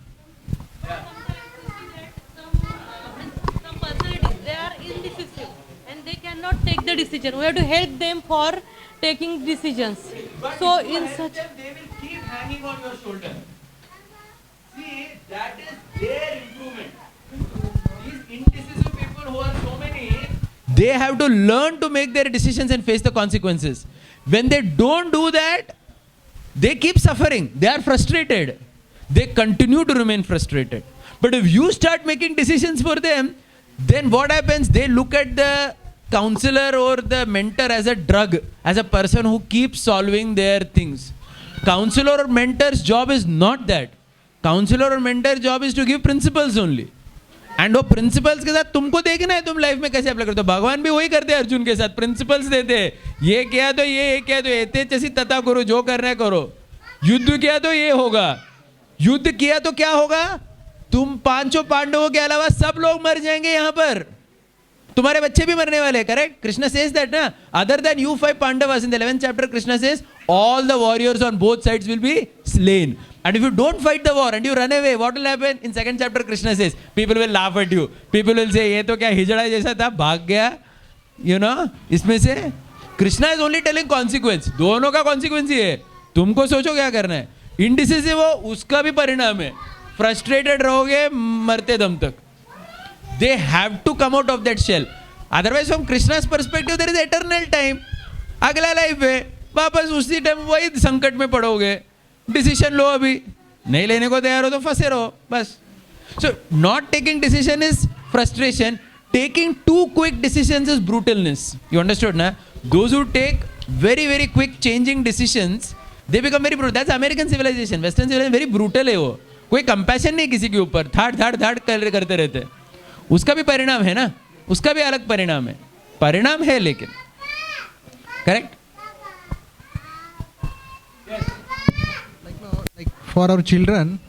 Some personalities, they are indecisive and they cannot take the decision. We have to help them for taking decisions. So in such, they will keep hanging on your shoulder. See, that is their improvement. These indecisive people who are so many, they have to learn to make their decisions and face the consequences. When they don't do that, they keep suffering. They are frustrated. They continue to remain frustrated. But if you start making decisions for them, then what happens? They look at the counselor or the mentor as a drug, as a person who keeps solving their things. Counselor or mentor's job is not that. Counselor or mentor's job is to give principles only. And वो principles के साथ तुमको देखना है तुम life में कैसे apply करते हो. भगवान भी वही करते हैं अर्जुन के साथ, प्रिंसिपल्स देते हैं. ये किया तो ये किया तो ये चसी तथा करो, जो करना है करो. युद्ध किया तो ये होगा, युद्ध किया तो क्या होगा, तुम पांचों पांडवों के अलावा सब लोग मर जाएंगे यहां पर, तुम्हारे बच्चे भी मरने वाले हैं, करेक्ट? कृष्ण सेज दैट ना, other than you 5 Pandavas in the 11th chapter, Krishna says all the warriors on both sides will be slain. And if you don't fight the war and you run away, what will happen? In 2nd chapter, Krishna says people will laugh at you. People will say, ये तो क्या हिजड़ा जैसा था, भाग गया, you know? इसमें से Krishna is only telling consequence. दोनों का consequence ही है, तुमको सोचो क्या करना है. Indecisive हो, उसका भी परिणाम है. Frustrated रहोगे मरते दम तक. They have to come out of that shell. Otherwise, from Krishna's perspective, there is eternal time. अगला लाइफ है, वापस उसी टाइम वही संकट में पड़ोगे. डिसीजन लो, अभी नहीं लेने को तैयार हो तो फंसे रहो बस. So not taking decision is frustration. Taking too quick decisions is brutalness. You understood ना? Those who take very very quick changing decisions, they become very brutal. That's American civilization. Western civilization very brutal है वो. कोई compassion नहीं किसी के ऊपर, धाड़ धाड़ धाड़ करते रहते. उसका भी परिणाम है ना, उसका भी अलग परिणाम है, परिणाम है लेकिन, correct? Like for our children,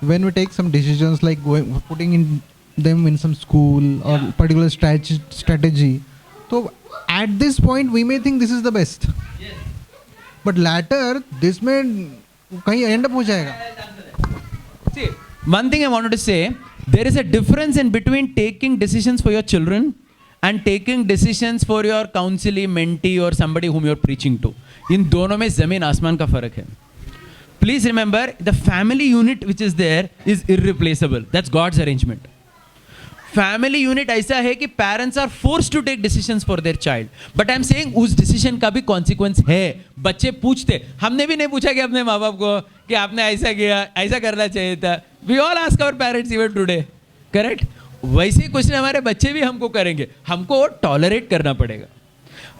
when we take some decisions like putting in them in some school or particular strategy, so at this point we may think this is the best, but later this may कहीं end up हो जाएगा. See, one thing I wanted to say, there is a difference in between taking decisions for your children and taking decisions for your counselee, mentee or somebody whom you are preaching to. इन दोनों में जमीन आसमान का फर्क है. Please remember, the family unit which is there is irreplaceable. That's God's arrangement. Family unit ऐसा है कि parents are forced to take decisions for their child. But I'm saying उस decision का भी consequence है. बच्चे पूछते, हमने भी नहीं पूछा कि अपने माँ बाप को कि आपने ऐसा किया, ऐसा करना चाहिए था. We all ask our parents even today, correct? वैसे ही क्वेश्चन हमारे बच्चे भी हमको करेंगे, हमको टॉलरेट करना पड़ेगा,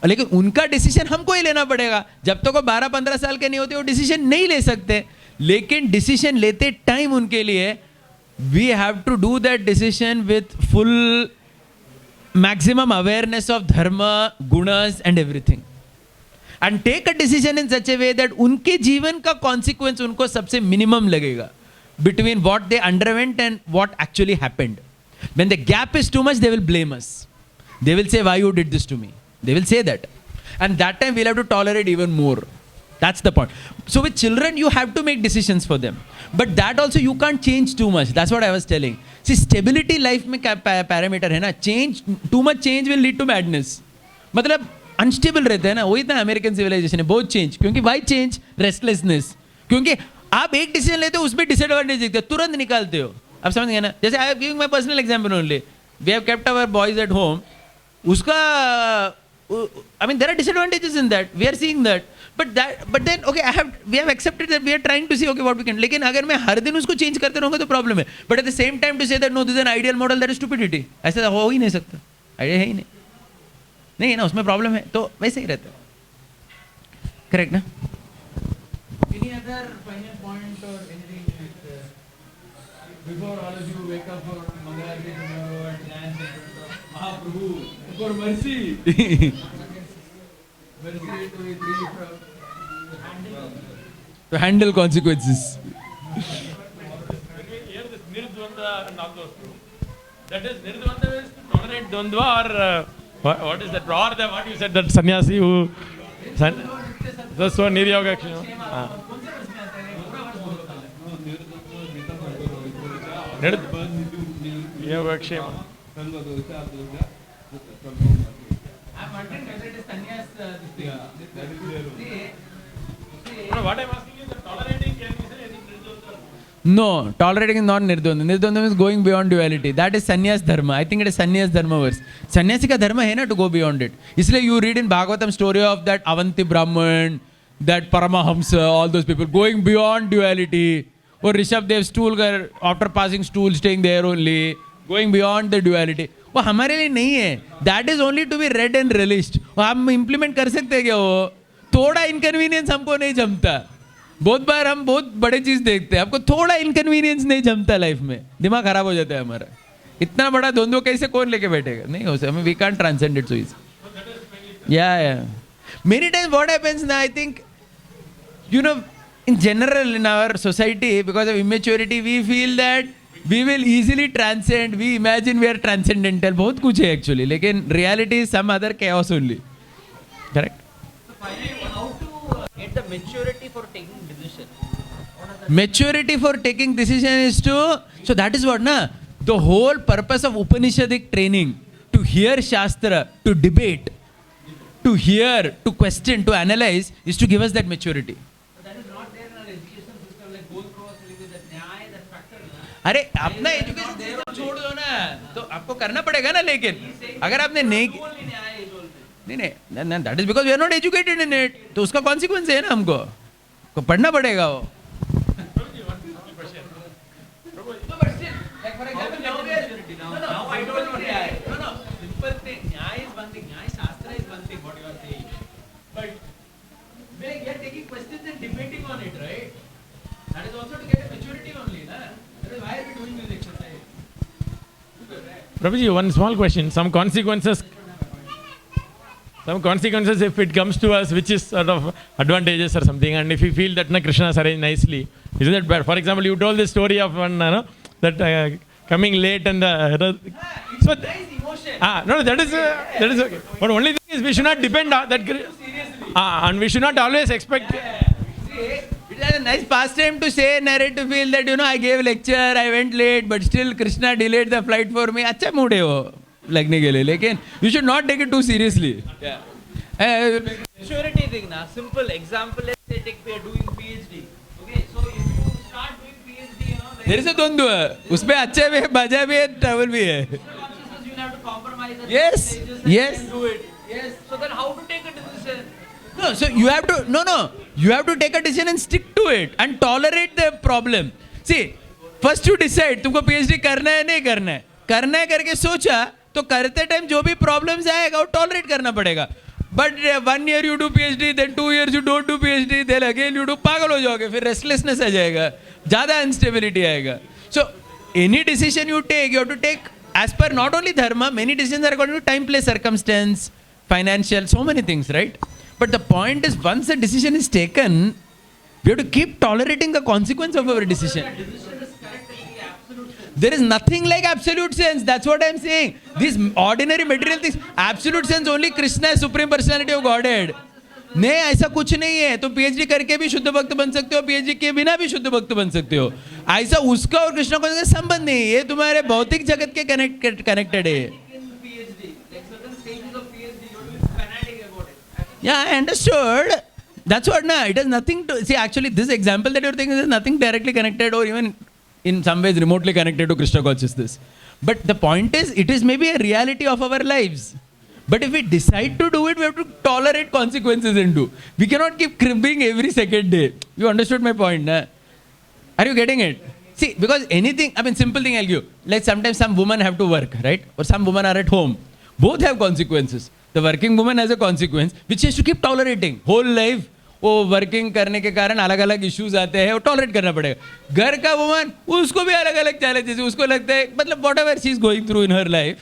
लेकिन उनका डिसीजन हमको ही लेना पड़ेगा. जब तक वो 12-15 साल के नहीं होते वो डिसीजन नहीं ले सकते, लेकिन डिसीजन लेते टाइम उनके लिए we have to do that decision with full maximum awareness of dharma, gunas and everything, and take a decision in such a way that उनके जीवन का consequence उनको सबसे minimum लगेगा between what they underwent and what actually happened. When the gap is too much, they will blame us. They will say, why you did this to me? They will say that. And that time we'll have to tolerate even more. That's the point. So with children, you have to make decisions for them. But that also you can't change too much. That's what I was telling. See, stability life में parameter है ना. Change, too much change will lead to madness. मतलब unstable रहते हैं ना. वही इतना American civilization है. बहुत change. क्योंकि why change? Restlessness. क्योंकि आप एक डिसीजन लेते हो उसमें डिसएडवांटेज दिखते हो, तुरंत निकालते हो. आप समझ गए ना? जैसे I am giving my personal example only. We have kept our boys at home. उसका I mean there are disadvantages in that. We are seeing that. But then okay, we have accepted that, we are trying to see okay what we can. लेकिन अगर मैं हर दिन उसको change करते रहूँगा तो problem है. But at the same time to say that no, this is an ideal model, that is stupidity. ऐसा हो ही नहीं सकता. आइडिया है ही नहीं. नहीं है ना, उसमें प्रॉब्लम है. तो वैसे ही रहता है. करेक्ट ना? Any other final point or anything before all of you wake up for Mangalarti tomorrow and dance in front of Mahaprabhu for mercy? Mercy to be free from to handle consequences. When we hear this nirdvanda and all those two, that is nirdvanda is to tolerate dvandva or what is that? Or the what you said, that sannyasi who that's one niryoga akshama. Niryoga akshama. What I'm asking is that tolerating can be said is No, tolerating is not nirdvanda. Nirdvanda is going beyond duality. That is sannyas dharma. I think it is sannyas dharma verse. Sannyasi ka dharma hai na to go beyond it. इसलिए you read in Bhagavatam story of that Avanti Brahman, that Paramahamsa, all those people going beyond duality. Or Rishabh Dev stool कर, after passing stool staying there only, going beyond the duality. वो हमारे लिए नहीं है. That is only to be read and relished. हम implement कर सकते हैं क्या वो? थोड़ा inconvenience हमको नहीं जमता. बहुत बार हम बहुत बड़े चीज देखते हैं, आपको थोड़ा इनकन्वीनियंस नहीं जमता लाइफ में, दिमाग खराब हो जाता है हमारा. इतना बड़ा द्वंद्व कैसे कौन लेके बैठेगा? नहीं हो सकता. We can't transcend it so easy. या मेनी टाइम्स व्हाट हैपेंस ना, I think you know in general in our society, because of immaturity, we feel that we will easily transcend. We imagine we are transcendental. बहुत कुछ है actually, लेकिन reality is some other chaos only. Correct? How to get the maturity for taking decision? Maturity for taking decision is to, so that is what na, the whole purpose of Upanishadic training, to hear Shastra, to debate, to hear, to question, to analyze, is to give us that maturity. अरे अपना education system छोड़ दो ना, तो आपको करना पड़ेगा ना, लेकिन अगर आपने नहीं that is because we are not educated in it, तो उसका कॉन्सिक्वेंस है ना, हमको को पढ़ना पड़ेगा वो. Prabhuji, one small question. Some consequences if it comes to us, which is sort of advantageous or something, and if you feel that Krishna has arranged nicely, isn't that bad? For example, you told the story of one, that coming late and so no, that is okay. But only thing is, we should not depend on that, and we should not always expect. It is a nice pastime to say, narrate, to feel that, I gave lecture, I went late, but still Krishna delayed the flight for me. अच्छा mood है वो लगने के लिए, लेकिन you should not take it too seriously. Yeah. Maturity thing na, simple example. Let's say we are doing PhD. Okay, so if you start doing PhD, there is a द्वंद्व है, उसमें अच्छा भी है, मजा भी है, ट्रैवल भी है. you will have to compromise. Yes, yes. Do it. Yes. So then, how to take a decision? No, so you have to, you have to take a decision and stick to it and tolerate the problem. See, first you decide, तुमको PhD करना है नहीं करना है. करना है करके सोचा, तो करते टाइम जो भी problems आएगा वो tolerate करना पड़ेगा. But 1 year you do PhD, then 2 years you don't do PhD, then again you do, पागल हो जाओगे, फिर restlessness आ जाएगा, ज़्यादा instability आएगा. So any decision you have to take as per not only dharma, many decisions are according to time, place, circumstance, financial, so many things, right? But the point is, once a decision is taken, we have to keep tolerating the consequence of our decision. There is nothing like absolute sense. That's what I'm saying. These ordinary material things, absolute sense, only Krishna is Supreme Personality of Godhead. नहीं, ऐसा कुछ नहीं है. तुम PhD करके भी शुद्ध भक्त बन सकते हो, PhD के बिना भी शुद्ध भक्त बन सकते हो. ऐसा उसका और कृष्ण का संबंध नहीं है. ये तुम्हारे भौतिक जगत के कनेक्टेड है. Yeah, I understood. That's what, it has nothing to, see, actually this example that you're thinking is nothing directly connected or even in some ways remotely connected to Krishna consciousness. But the point is, it is maybe a reality of our lives. But if we decide to do it, we have to tolerate consequences and do. We cannot keep cribbing every second day. You understood my point, na? Are you getting it? See, because anything, simple thing I'll give you. Like sometimes some women have to work, right? Or some women are at home. Both have consequences. The working woman has a consequence which she has to keep tolerating whole life. वो working करने के कारण अलग अलग issues आते हैं, वो tolerate करना पड़ेगा. घर का वुमन, उसको भी अलग अलग चैलेंजेस, उसको लगता है, मतलब whatever she is going through in her life,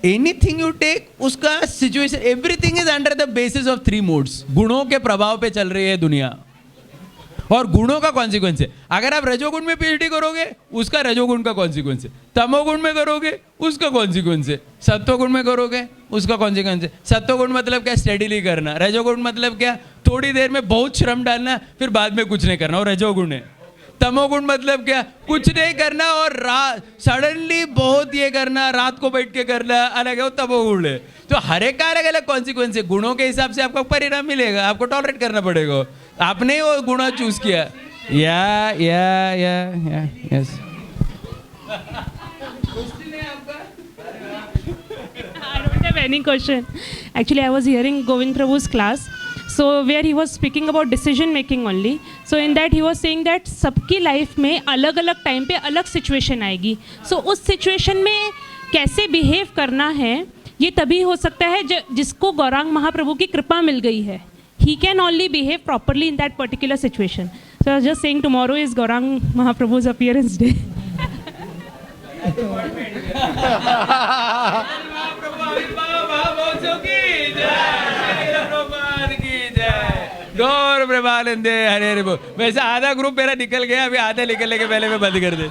anything you take, उसका situation, everything is under the basis of 3 modes. गुणों के प्रभाव पे चल रही है दुनिया और गुणों का कॉन्सिक्वेंस है. अगर आप रजोगुण में PhD करोगे, उसका रजोगुण का कॉन्सिक्वेंस है. तमोगुण में करोगे, उसका कॉन्सिक्वेंस है. सत्वगुण में करोगे, उसका कॉन्सिक्वेंस है. सत्वगुण मतलब क्या? स्टडीली करना. रजोगुण मतलब क्या? थोड़ी देर में बहुत श्रम डालना, फिर बाद में कुछ नहीं करना, और रजोगुण है. तमोगुण मतलब क्या? कुछ नहीं करना और सडनली बहुत ये करना, रात को बैठ के करना, अलग है, वो तमोगुण है. तो हर एक का अलग अलग कॉन्सिक्वेंस है. गुणों के हिसाब से आपको परिणाम मिलेगा, आपको टॉलरेट करना पड़ेगा. आपने वो गुणा चूज किया. Yes. I don't have any question. Actually, I was hearing Govind Prabhu's class. So where he was speaking about decision making only. So in that he was saying that सबकी life में अलग अलग time पे अलग situation आएगी. So उस situation में कैसे बिहेव करना है, ये तभी हो सकता है जिसको गौरांग महाप्रभु की कृपा मिल गई है. He can only behave properly in that particular situation. So I was just saying tomorrow is Gaurang Mahaprabhu's appearance day. गौर प्रेमानंदे हरे हरे बोल। वैसे आधा ग्रुप मेरा निकल गया, अभी आधा निकलने के पहले मैं बंद कर दे।